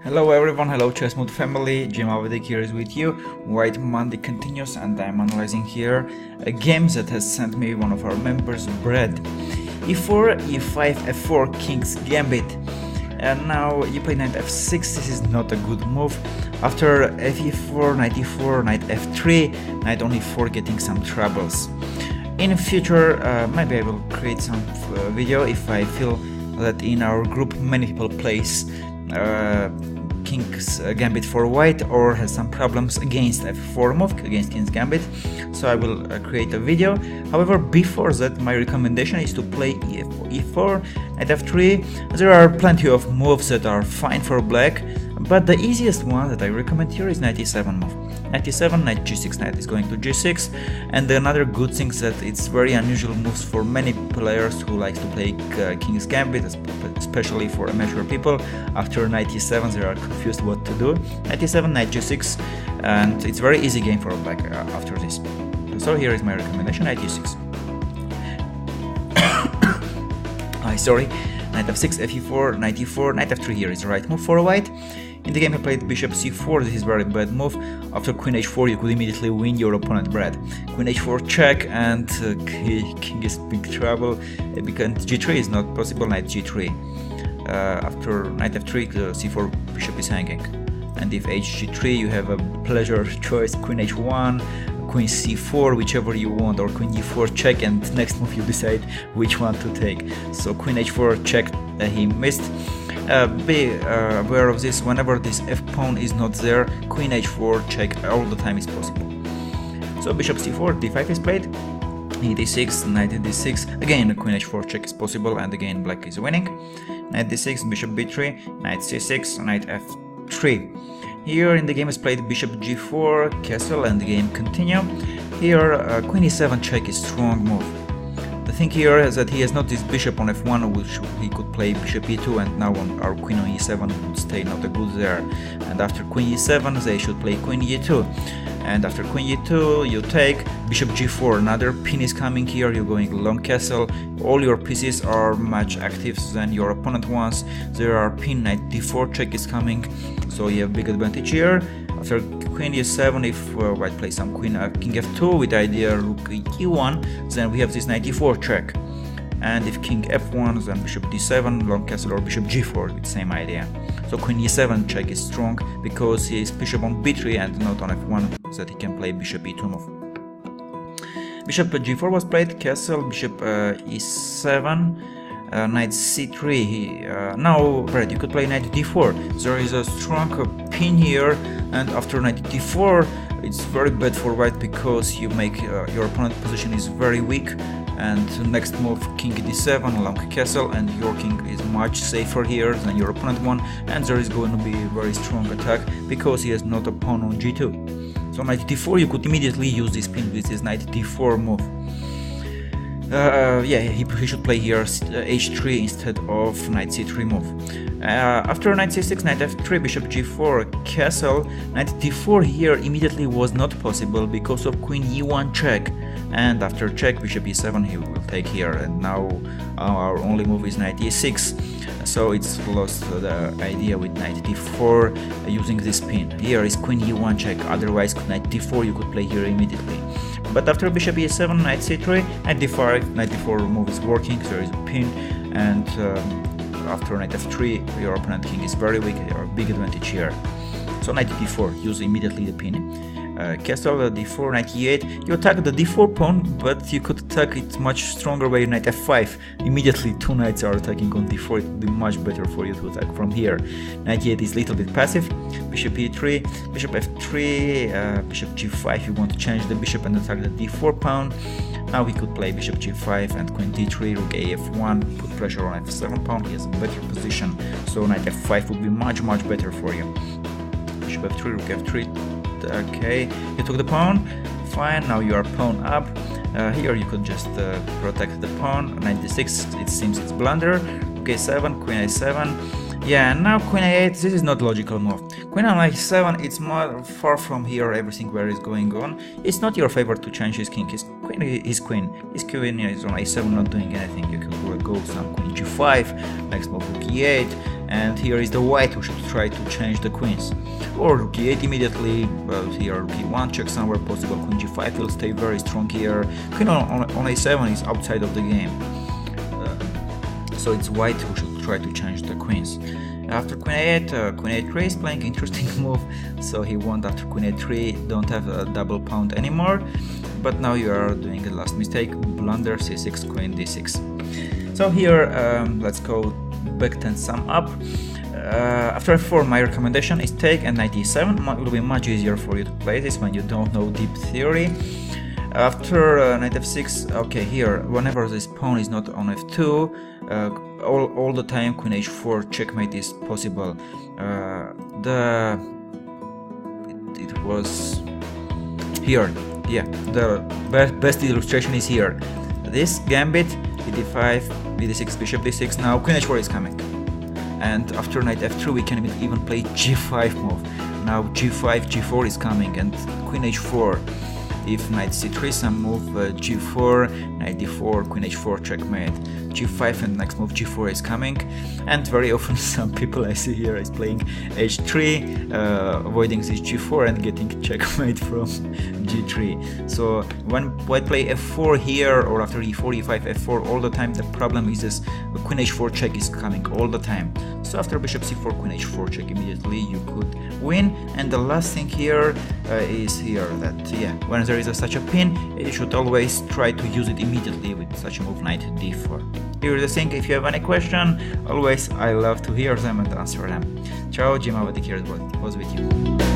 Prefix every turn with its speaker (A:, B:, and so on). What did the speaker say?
A: Hello everyone, hello Chessmood family, Jim Avadik here is with you. White Monday continues and I'm analyzing here a game that has sent me one of our members, Brad. e4, e5, f4, King's Gambit. And now you play knight f6, this is not a good move. After fe4, knight e4, knight f3, knight on e4 getting some troubles. In future, maybe I will create some video if I feel that in our group many people plays King's Gambit for white or has some problems against f4 move, against King's Gambit, so I will create a video. However, before that, my recommendation is to play e4, knight f3. There are plenty of moves that are fine for black, but the easiest one that I recommend here is knight e7 move. Knight e7, knight g6, knight is going to g6, and another good thing is that it's very unusual moves for many players who likes to play King's Gambit, especially for amateur people. After knight e7 they are confused what to do. Knight e7, knight g6, and it's very easy game for black after this. So here is my recommendation, knight e6. Sorry, knight f6, fe4, knight e4, knight f3 here is the right move for white. In the game I played bishop c4, this is very bad move. After queen h4 you could immediately win your opponent Brad. Queen h4 check and king is big trouble because g3 is not possible, knight g3. After knight f3 c4 bishop is hanging. And if hg3 you have a pleasure choice, queen h1, queen c4, whichever you want, or queen e4 check, and next move you decide which one to take. So queen h4 check, he missed. Be aware of this, whenever this f-pawn is not there, queen h4 check all the time is possible. So bishop c4, d5 is played, e d6, knight d6, again queen h4 check is possible, and again black is winning. Knight d6, bishop b3, knight c6, knight f3. Here in the game is played bishop g4, castle, and the game continue. Here queen e7 check is strong move. The thing here is that he has not this bishop on f1, which he could play bishop e2, and now on our queen on e7 would stay not a good there. And after queen e7 they should play queen e2. And after queen e2 you take bishop g4, another pin is coming here, you're going long castle, all your pieces are much active than your opponent wants. There are pin, knight d4 check is coming, so you have big advantage here. After queen e7, if white plays some queen king f2 with idea rook e1, then we have this knight e4 check. And if king f1, then bishop d7, long castle, or bishop g4 with the same idea. So queen e7 check is strong because he is bishop on b3 and not on f1, so that he can play bishop e2 move. Bishop g4 was played, castle, bishop e7, knight c3. Now Brad, you could play knight d4. There is a strong pin here, and after knight d4 it's very bad for white because you make your opponent's position is very weak. And next move, king d7, long castle, and your king is much safer here than your opponent one, and there is going to be a very strong attack because he has not a pawn on g2. So knight d4 you could immediately use this pin with this knight d4 move. Yeah, he should play here h3 instead of knight c3 move. After knight c6, knight f3, bishop g4, castle, knight d4 here immediately was not possible because of queen e1 check. And after check, bishop e7 he will take here, and now our only move is knight e6, so it's lost the idea with knight d4 using this pin. Here is queen e1 check, otherwise knight d4 you could play here immediately. But after bishop e7, knight c3, knight d5, knight d4 move is working, there is a pin, and after knight f3 your opponent king is very weak, you have a big advantage here. So knight d4, use immediately the pin. Castle d4, knight e8, you attack the d4 pawn, but you could attack it much stronger way, knight f5. Immediately two knights are attacking on d4, it would be much better for you to attack from here. Knight e8 is a little bit passive, bishop e3, bishop f3, bishop g5, you want to change the bishop and attack the d4 pawn. Now he could play bishop g5 and queen d3, rook af1, put pressure on f7 pawn, he has a better position, so knight f5 would be much better for you. Bishop f3, rook f3, okay, you took the pawn, fine, now you are pawn up. Here you could just protect the pawn, knight d6, it seems it's blunder, rook a7, queen a7, yeah, now queen a8, this is not logical move. Queen on a7, it's more far from here, everything where is going on. It's not your favor to change his king, his queen is on a7 not doing anything. You could go some queen g5, next move rook e8, and here is the white who should try to change the queens. Or rook e8 immediately, here rook e1 check somewhere possible, queen g5 will stay very strong here, queen on a7 is outside of the game. So it's white who should try to change the queens. After queen a8, queen a3 is playing interesting move, so he won't after queen a3, don't have a double pawn anymore, but now you are doing a last mistake, blunder c6, queen d6. So here, let's go back and sum up. After f4, my recommendation is take and knight e7, it will be much easier for you to play this when you don't know deep theory. After knight f6, okay, here, whenever this pawn is not on f2, all the time queen h4 checkmate is possible. It was here, yeah, the best illustration is here. This gambit, d5, d6, bishop d6, now queen h4 is coming. And after knight f3 we can even play g5 move. Now g5, g4 is coming and queen h4. If knight c3 some move, g4, knight d4, queen h4 checkmate, g5 and next move g4 is coming, and very often some people I see here is playing h3, avoiding this g4 and getting checkmate from g3. So when white play f4 here or after e4, e5, f4 all the time, the problem is this queen h4 check is coming all the time. So after bishop c4, queen h4 check immediately you could win. And the last thing here is here that yeah, when there is such a pin, you should always try to use it immediately with such a move, knight d4. Here's the thing, if you have any question, always I love to hear them and answer them. Ciao, Jim Avadik here was with you.